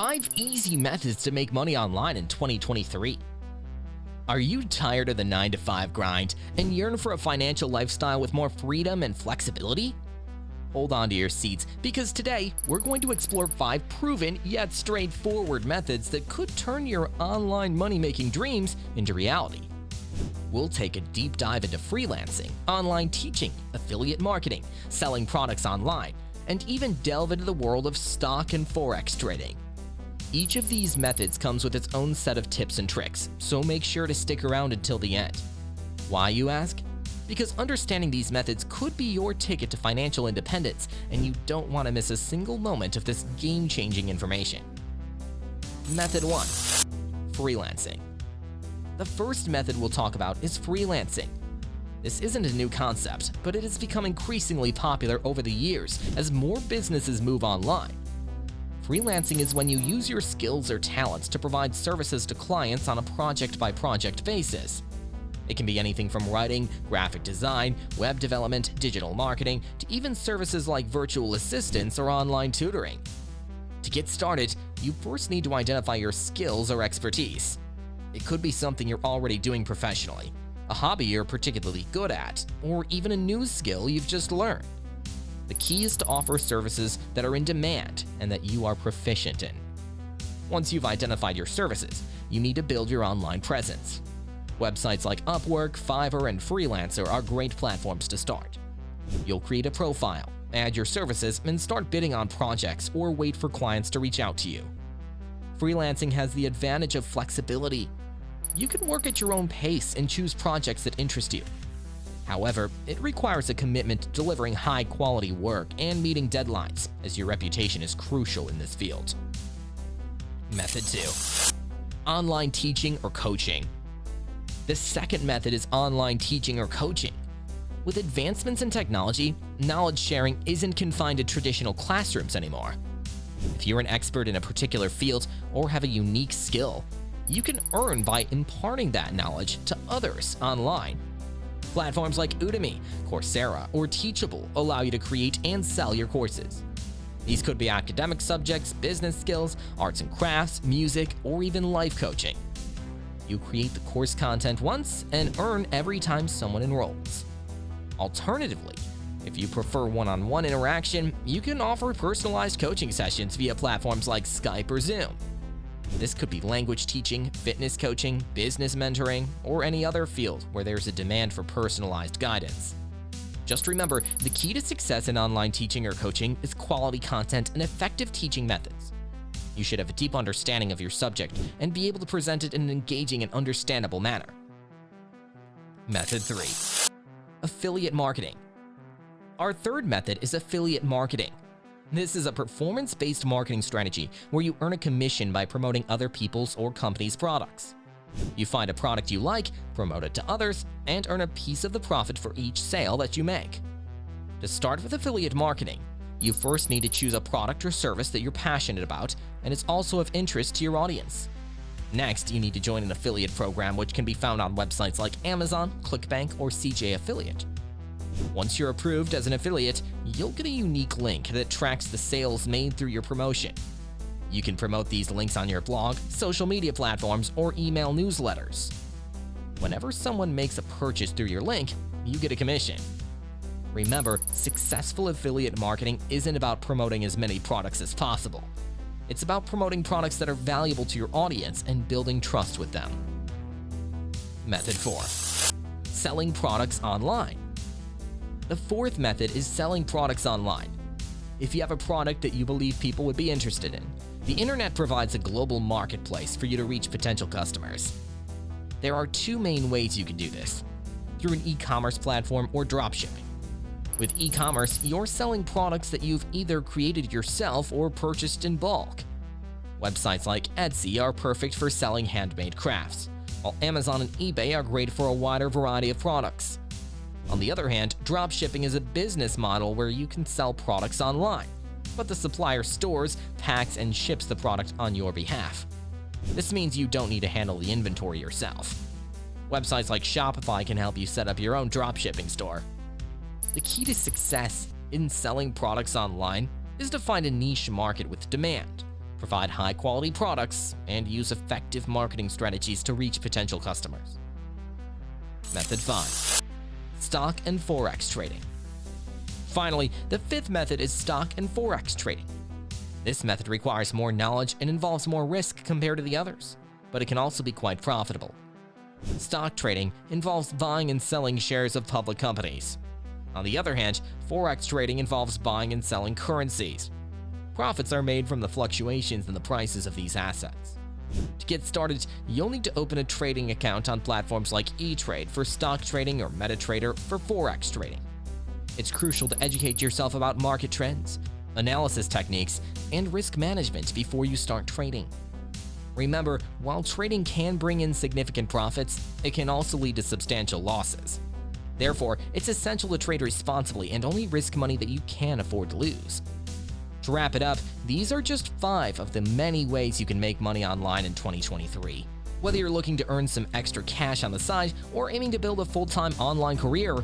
5 easy methods to make money online in 2023. Are you tired of the 9-to-5 grind and yearn for a financial lifestyle with more freedom and flexibility? Hold on to your seats because today we're going to explore 5 proven yet straightforward methods that could turn your online money-making dreams into reality. We'll take a deep dive into freelancing, online teaching, affiliate marketing, selling products online, and even delve into the world of stock and forex trading. Each of these methods comes with its own set of tips and tricks, so make sure to stick around until the end. Why, you ask? Because understanding these methods could be your ticket to financial independence, and you don't want to miss a single moment of this game-changing information. Method 1. Freelancing. The first method we'll talk about is freelancing. This isn't a new concept, but it has become increasingly popular over the years as more businesses move online. Freelancing is when you use your skills or talents to provide services to clients on a project-by-project basis. It can be anything from writing, graphic design, web development, digital marketing, to even services like virtual assistants or online tutoring. To get started, you first need to identify your skills or expertise. It could be something you're already doing professionally, a hobby you're particularly good at, or even a new skill you've just learned. The key is to offer services that are in demand and that you are proficient in. Once you've identified your services, you need to build your online presence. Websites like Upwork, Fiverr, and Freelancer are great platforms to start. You'll create a profile, add your services, and start bidding on projects or wait for clients to reach out to you. Freelancing has the advantage of flexibility. You can work at your own pace and choose projects that interest you. However, it requires a commitment to delivering high-quality work and meeting deadlines, as your reputation is crucial in this field. Method 2. Online teaching or coaching. The second method is online teaching or coaching. With advancements in technology, knowledge sharing isn't confined to traditional classrooms anymore. If you're an expert in a particular field or have a unique skill, you can earn by imparting that knowledge to others online. Platforms like Udemy, Coursera, or Teachable allow you to create and sell your courses. These could be academic subjects, business skills, arts and crafts, music, or even life coaching. You create the course content once and earn every time someone enrolls. Alternatively, if you prefer one-on-one interaction, you can offer personalized coaching sessions via platforms like Skype or Zoom. This could be language teaching, fitness coaching, business mentoring, or any other field where there's a demand for personalized guidance. Just remember, the key to success in online teaching or coaching is quality content and effective teaching methods. You should have a deep understanding of your subject and be able to present it in an engaging and understandable manner. Method 3. Affiliate marketing. Our third method is affiliate marketing. This is a performance-based marketing strategy where you earn a commission by promoting other people's or companies' products. You find a product you like, promote it to others, and earn a piece of the profit for each sale that you make. To start with affiliate marketing, you first need to choose a product or service that you're passionate about and is also of interest to your audience. Next, you need to join an affiliate program, which can be found on websites like Amazon, ClickBank, or CJ Affiliate. Once you're approved as an affiliate, you'll get a unique link that tracks the sales made through your promotion. You can promote these links on your blog, social media platforms, or email newsletters. Whenever someone makes a purchase through your link, you get a commission. Remember, successful affiliate marketing isn't about promoting as many products as possible. It's about promoting products that are valuable to your audience and building trust with them. Method 4. Selling products online. The fourth method is selling products online. If you have a product that you believe people would be interested in, the internet provides a global marketplace for you to reach potential customers. There are 2 main ways you can do this: through an e-commerce platform or dropshipping. With e-commerce, you're selling products that you've either created yourself or purchased in bulk. Websites like Etsy are perfect for selling handmade crafts, while Amazon and eBay are great for a wider variety of products. On the other hand, dropshipping is a business model where you can sell products online, but the supplier stores, packs, and ships the product on your behalf. This means you don't need to handle the inventory yourself. Websites like Shopify can help you set up your own dropshipping store. The key to success in selling products online is to find a niche market with demand, provide high-quality products, and use effective marketing strategies to reach potential customers. Method 5. Stock and Forex trading. Finally, the fifth method is stock and Forex trading. This method requires more knowledge and involves more risk compared to the others, but it can also be quite profitable. Stock trading involves buying and selling shares of public companies. On the other hand, Forex trading involves buying and selling currencies. Profits are made from the fluctuations in the prices of these assets. To get started, you'll need to open a trading account on platforms like E-Trade for stock trading or MetaTrader for Forex trading. It's crucial to educate yourself about market trends, analysis techniques, and risk management before you start trading. Remember, while trading can bring in significant profits, it can also lead to substantial losses. Therefore, it's essential to trade responsibly and only risk money that you can afford to lose. To wrap it up, these are just 5 of the many ways you can make money online in 2023. Whether you're looking to earn some extra cash on the side or aiming to build a full-time online career,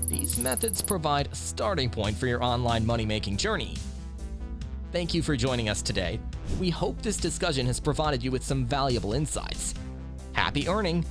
these methods provide a starting point for your online money-making journey. Thank you for joining us today. We hope this discussion has provided you with some valuable insights. Happy earning!